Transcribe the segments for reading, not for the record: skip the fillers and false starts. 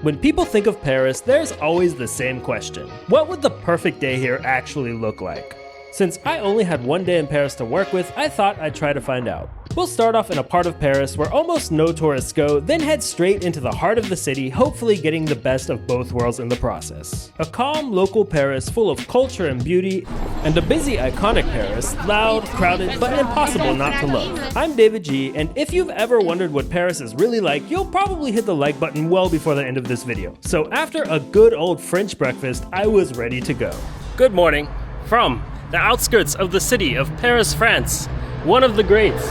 When people think of Paris, there's always the same question. What would the perfect day here actually look like? Since I only had one day in Paris to work with, I thought I'd try to find out. We'll start off in a part of Paris where almost no tourists go, then head straight into the heart of the city, hopefully getting the best of both worlds in the process. A calm, local Paris full of culture and beauty, and a busy, iconic Paris, loud, crowded, but impossible not to love. I'm David G, and if you've ever wondered what Paris is really like, you'll probably hit the like button well before the end of this video. So after a good old French breakfast, I was ready to go. Good morning from the outskirts of the city of Paris, France, one of the greats.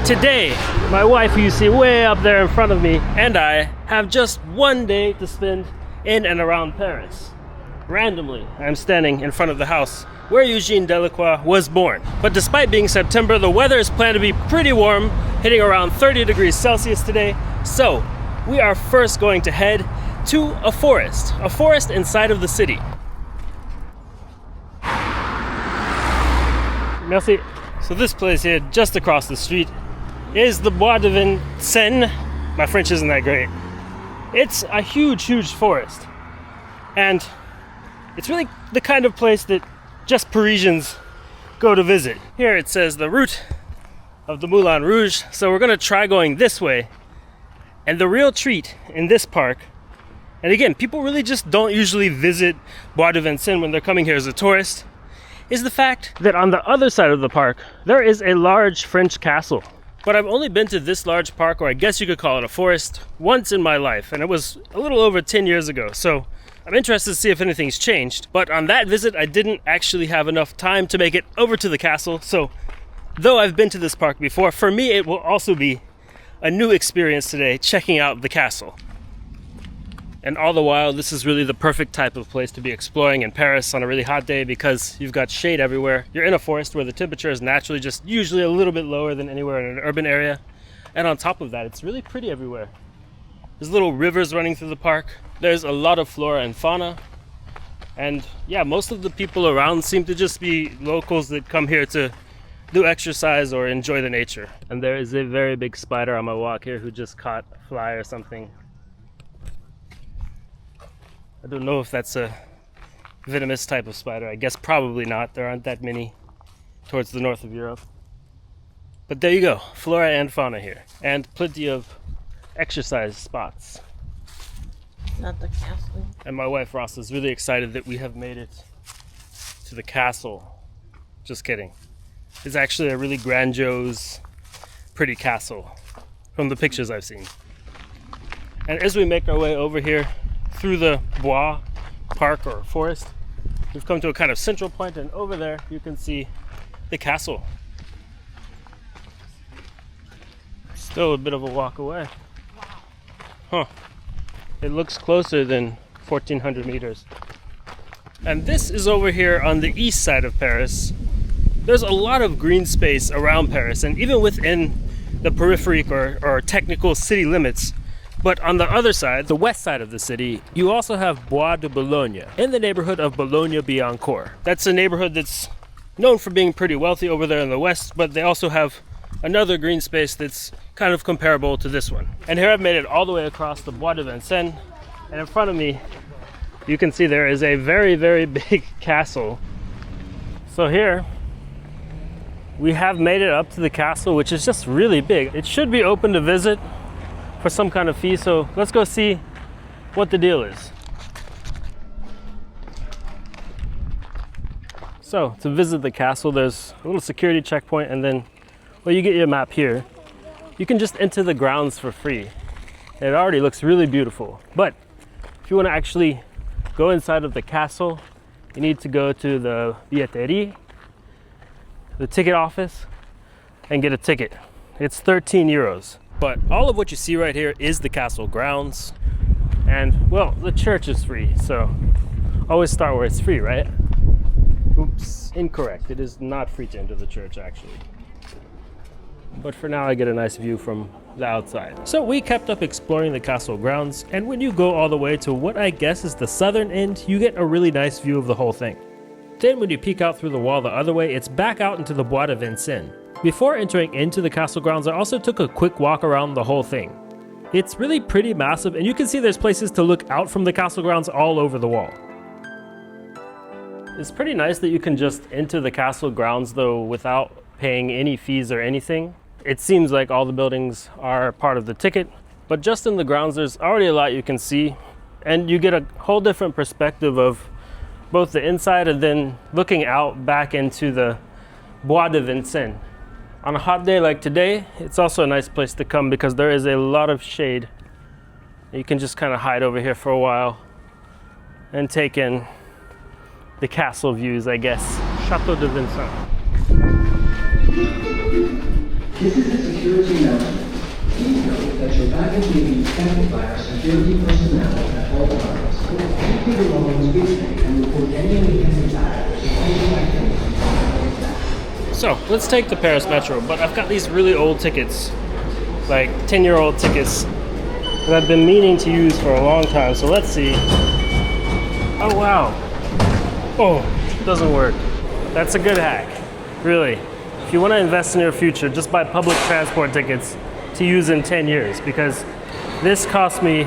Today, my wife, who you see way up there in front of me, and I have just one day to spend in and around Paris. Randomly, I'm standing in front of the house where Eugene Delacroix was born. But despite being September, the weather is planned to be pretty warm, hitting around 30 degrees Celsius today. So, we are first going to head to a forest inside of the city. Merci. So this place here, just across the street, is the Bois de Vincennes. My French isn't that great. It's a huge, huge forest. And it's really the kind of place that just Parisians go to visit. Here it says the route of the Moulin Rouge, so we're gonna try going this way. And the real treat in this park, and again, people really just don't usually visit Bois de Vincennes when they're coming here as a tourist, is the fact that on the other side of the park, there is a large French castle. But I've only been to this large park, or I guess you could call it a forest, once in my life, and it was a little over 10 years ago, so I'm interested to see if anything's changed. But on that visit, I didn't actually have enough time to make it over to the castle, so though I've been to this park before, for me it will also be a new experience today, checking out the castle. And all the while, this is really the perfect type of place to be exploring in Paris on a really hot day because you've got shade everywhere. You're in a forest where the temperature is naturally just usually a little bit lower than anywhere in an urban area. And on top of that, it's really pretty everywhere. There's little rivers running through the park. There's a lot of flora and fauna. And yeah, most of the people around seem to just be locals that come here to do exercise or enjoy the nature. And there is a very big spider on my walk here who just caught a fly or something. I don't know if that's a venomous type of spider. I guess probably not. There aren't that many towards the north of Europe. But there you go, flora and fauna here. And plenty of exercise spots. Not the castle. And my wife Rasa is really excited that we have made it to the castle. Just kidding. It's actually a really grandiose, pretty castle from the pictures I've seen. And as we make our way over here, through the Bois Park or forest, we've come to a kind of central point, and over there you can see the castle. Still a bit of a walk away. Huh. It looks closer than 1,400 meters. And this is over here on the east side of Paris. There's a lot of green space around Paris, and even within the periphery or technical city limits. But on the other side, the west side of the city, you also have Bois de Boulogne, in the neighborhood of Boulogne-Billancourt. That's a neighborhood that's known for being pretty wealthy over there in the west, but they also have another green space that's kind of comparable to this one. And here I've made it all the way across the Bois de Vincennes, and in front of me, you can see there is a very, very big castle. So here, we have made it up to the castle, which is just really big. It should be open to visit for some kind of fee, so let's go see what the deal is. So to visit the castle, there's a little security checkpoint, and then, well, you get your map here. You can just enter the grounds for free. It already looks really beautiful, but if you want to actually go inside of the castle, you need to go to the billetterie, the ticket office, and get a ticket. It's 13 euros. But all of what you see right here is the castle grounds. And, well, the church is free, so always start where it's free, right? Oops, incorrect. It is not free to enter the church, actually. But for now, I get a nice view from the outside. So we kept up exploring the castle grounds, and when you go all the way to what I guess is the southern end, you get a really nice view of the whole thing. Then when you peek out through the wall the other way, it's back out into the Bois de Vincennes. Before entering into the castle grounds, I also took a quick walk around the whole thing. It's really pretty massive, and you can see there's places to look out from the castle grounds all over the wall. It's pretty nice that you can just enter the castle grounds though without paying any fees or anything. It seems like all the buildings are part of the ticket, but just in the grounds there's already a lot you can see, and you get a whole different perspective of both the inside and then looking out back into the Bois de Vincennes. On a hot day like today, it's also a nice place to come because there is a lot of shade. You can just kind of hide over here for a while and take in the castle views, I guess. Château de Vincennes. This is a security announcement. Please note that your baggage may be inspected by our security personnel at all times. Keep your belongings with you and report any unattended baggage to any activities. So let's take the Paris Metro, but I've got these really old tickets, like 10-year-old tickets that I've been meaning to use for a long time. So let's see. Oh wow. Oh, it doesn't work. That's a good hack, really. If you want to invest in your future, just buy public transport tickets to use in 10 years, because this cost me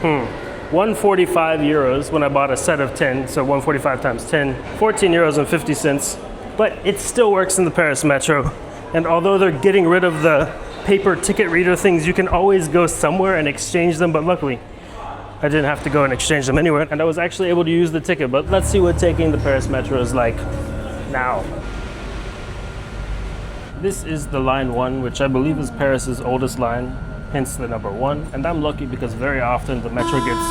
145 euros when I bought a set of 10, so 145 times 10, 14 euros and 50 cents. But it still works in the Paris Metro. And although they're getting rid of the paper ticket reader things, you can always go somewhere and exchange them. But luckily, I didn't have to go and exchange them anywhere. And I was actually able to use the ticket. But let's see what taking the Paris Metro is like now. This is the line 1, which I believe is Paris's oldest line, hence the number 1. And I'm lucky because very often the Metro gets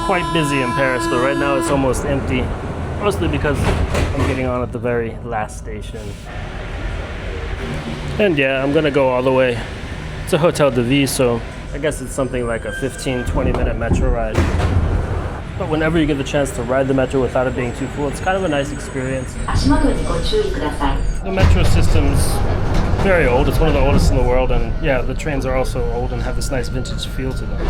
quite busy in Paris, but right now it's almost empty. Mostly because I'm getting on at the very last station. And yeah, I'm gonna go all the way to Hotel de Ville, so I guess it's something like a 15-20 minute metro ride. But whenever you get the chance to ride the metro without it being too full, it's kind of a nice experience. The metro system's very old. It's one of the oldest in the world, and yeah, the trains are also old and have this nice vintage feel to them.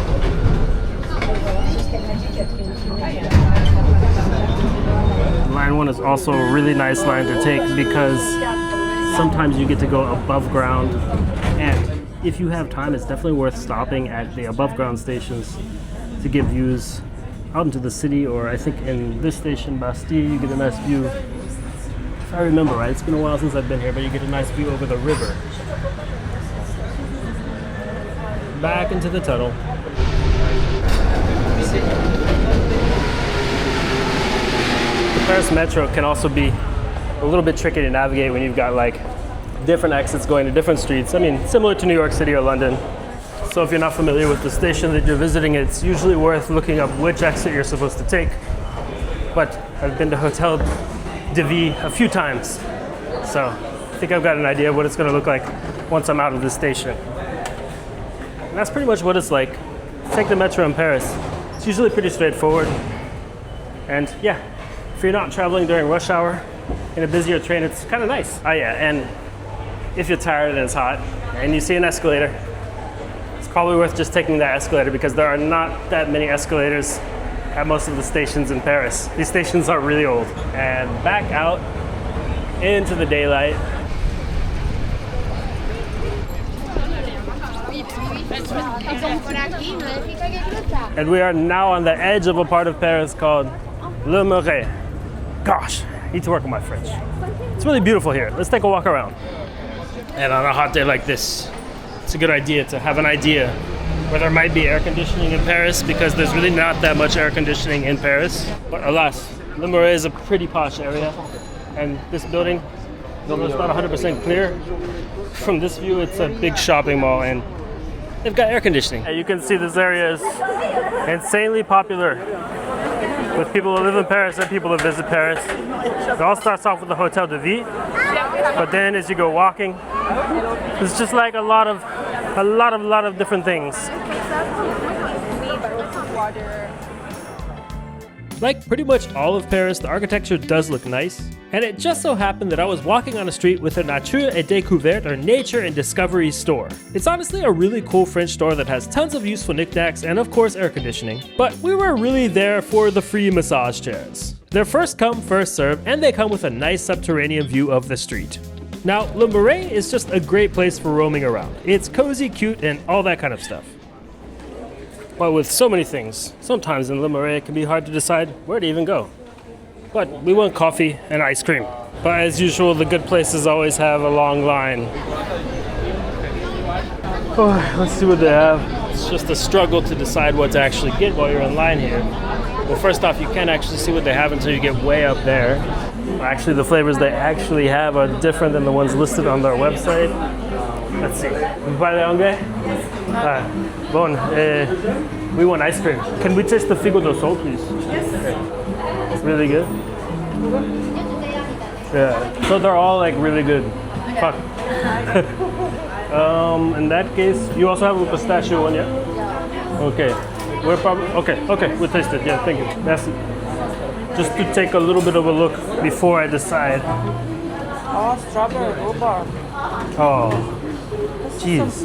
Line 1 is also a really nice line to take because sometimes you get to go above ground, and if you have time, it's definitely worth stopping at the above ground stations to get views out into the city. Or I think in this station, Bastille, you get a nice view. If I remember right, it's been a while since I've been here, but you get a nice view over the river. Back into the tunnel. The Paris Metro can also be a little bit tricky to navigate when you've got like different exits going to different streets. I mean, similar to New York City or London. So if you're not familiar with the station that you're visiting, it's usually worth looking up which exit you're supposed to take. But I've been to Hotel de Ville a few times, so I think I've got an idea of what it's going to look like once I'm out of the station. And that's pretty much what it's like. Take the metro in Paris. It's usually pretty straightforward. And yeah, if you're not traveling during rush hour in a busier train, it's kind of nice. Oh yeah, and if you're tired and it's hot and you see an escalator, it's probably worth just taking that escalator because there are not that many escalators at most of the stations in Paris. These stations are really old. And back out into the daylight. And we are now on the edge of a part of Paris called Le Marais. Gosh, I need to work on my French. It's really beautiful here. Let's take a walk around. And on a hot day like this, it's a good idea to have an idea where there might be air conditioning in Paris, because there's really not that much air conditioning in Paris. But alas, Le Marais is a pretty posh area, and this building, though it's not 100% clear, from this view it's a big shopping mall and they've got air conditioning. And you can see this area is insanely popular with people who live in Paris and people who visit Paris. It all starts off with the Hotel de Ville, but then as you go walking, it's just like a lot of different things. Like pretty much all of Paris, the architecture does look nice. And it just so happened that I was walking on a street with a Nature et Découverte, or Nature and Discovery store. It's honestly a really cool French store that has tons of useful knickknacks and of course air conditioning. But we were really there for the free massage chairs. They're first come, first served, and they come with a nice subterranean view of the street. Now, Le Marais is just a great place for roaming around. It's cozy, cute, and all that kind of stuff. But with so many things, sometimes in Le Marais it can be hard to decide where to even go. But we want coffee and ice cream. But as usual, the good places always have a long line. Oh, let's see what they have. It's just a struggle to decide what to actually get while you're in line here. Well, first off, you can't actually see what they have until you get way up there. Actually, the flavors they actually have are different than the ones listed on their website. Let's see. Vous parlez anglais? Bon, we want ice cream. Can we taste the figo de sol, please? Yes. Okay. It's really good. Yeah. So they're all like really good. Fuck. In that case, you also have a pistachio one, yeah? Okay. We're probably okay. We'll taste it. Yeah, thank you. That's just to take a little bit of a look before I decide. Oh, strawberry rhubarb. Oh, jeez.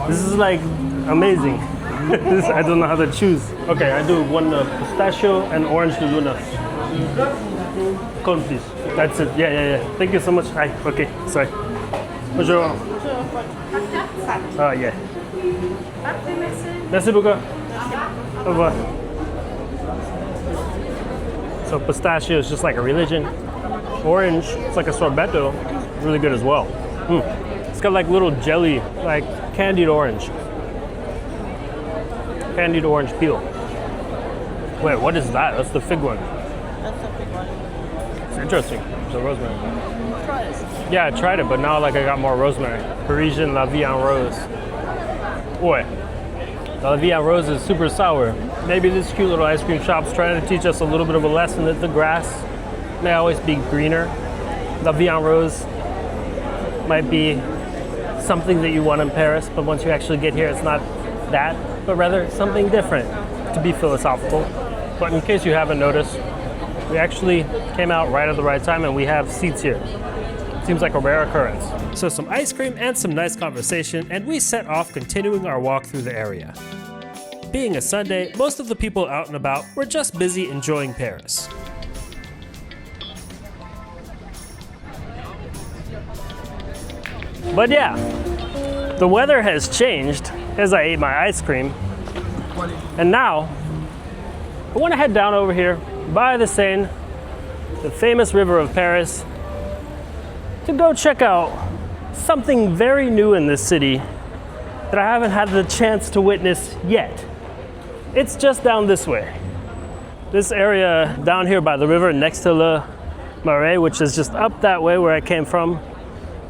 This is like amazing. I don't know how to choose. Okay, I do one pistachio and orange de luna. Cone, please. That's it. Yeah. Thank you so much. Hi. Okay, sorry. Bonjour. Yeah. Merci beaucoup. Au revoir. So pistachio is just like a religion. Orange, it's like a sorbetto. It's really good as well. It's got like little jelly, like candied orange. Candied orange peel. Wait, what is that? That's the fig one. That's the big one. It's interesting. It's a rosemary. Try this. Yeah, I tried it, but now like I got more rosemary. Parisian La Vie en Rose. Boy, La Vie en Rose is super sour. Maybe this cute little ice cream shop's trying to teach us a little bit of a lesson that the grass may always be greener. La Vie en Rose might be something that you want in Paris, but once you actually get here, it's not that, but rather something different, to be philosophical. But in case you haven't noticed, we actually came out right at the right time and we have seats here. Seems like a rare occurrence. So some ice cream and some nice conversation, and we set off continuing our walk through the area. Being a Sunday, most of the people out and about were just busy enjoying Paris. But yeah, the weather has changed as I ate my ice cream. And now, I want to head down over here by the Seine, the famous river of Paris, to go check out something very new in this city that I haven't had the chance to witness yet. It's just down this way. This area down here by the river next to Le Marais, which is just up that way where I came from,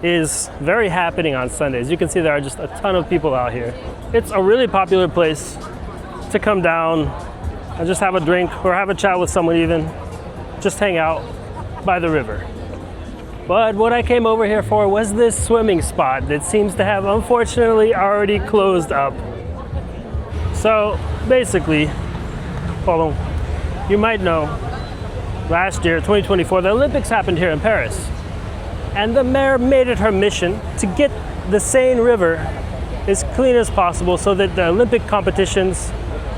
is very happening on Sundays. You can see there are just a ton of people out here. It's a really popular place to come down and just have a drink or have a chat with someone even, just hang out by the river. But what I came over here for was this swimming spot that seems to have unfortunately already closed up. So basically, hold on, you might know, last year, 2024, the Olympics happened here in Paris. And the mayor made it her mission to get the Seine River as clean as possible so that the Olympic competitions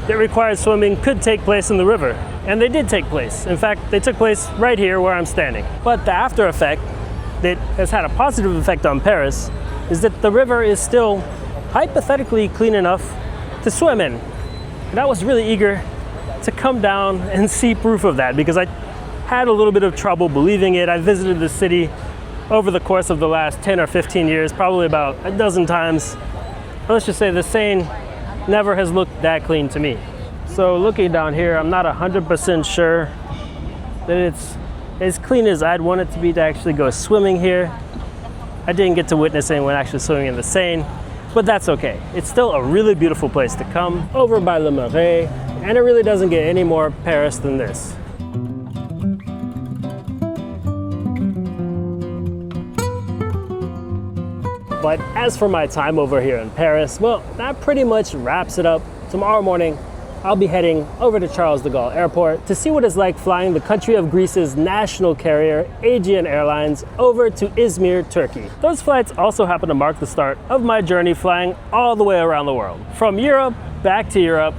that required swimming could take place in the river. And they did take place. In fact, they took place right here where I'm standing. But the after effect that has had a positive effect on Paris is that the river is still hypothetically clean enough to swim in. And I was really eager to come down and see proof of that because I had a little bit of trouble believing it. I visited the city over the course of the last 10 or 15 years, probably about a dozen times. But let's just say the Seine never has looked that clean to me. So looking down here, I'm not 100% sure that it's as clean as I'd want it to be to actually go swimming here. I didn't get to witness anyone actually swimming in the Seine, but that's okay. It's still a really beautiful place to come, over by Le Marais, and it really doesn't get any more Paris than this. But as for my time over here in Paris, well, that pretty much wraps it up. Tomorrow morning, I'll be heading over to Charles de Gaulle Airport to see what it's like flying the country of Greece's national carrier, Aegean Airlines, over to Izmir, Turkey. Those flights also happen to mark the start of my journey flying all the way around the world, from Europe back to Europe,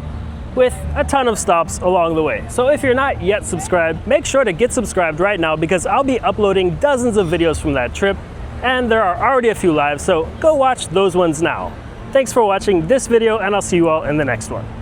with a ton of stops along the way. So if you're not yet subscribed, make sure to get subscribed right now because I'll be uploading dozens of videos from that trip. and there are already a few live, so go watch those ones now. Thanks for watching this video, and I'll see you all in the next one.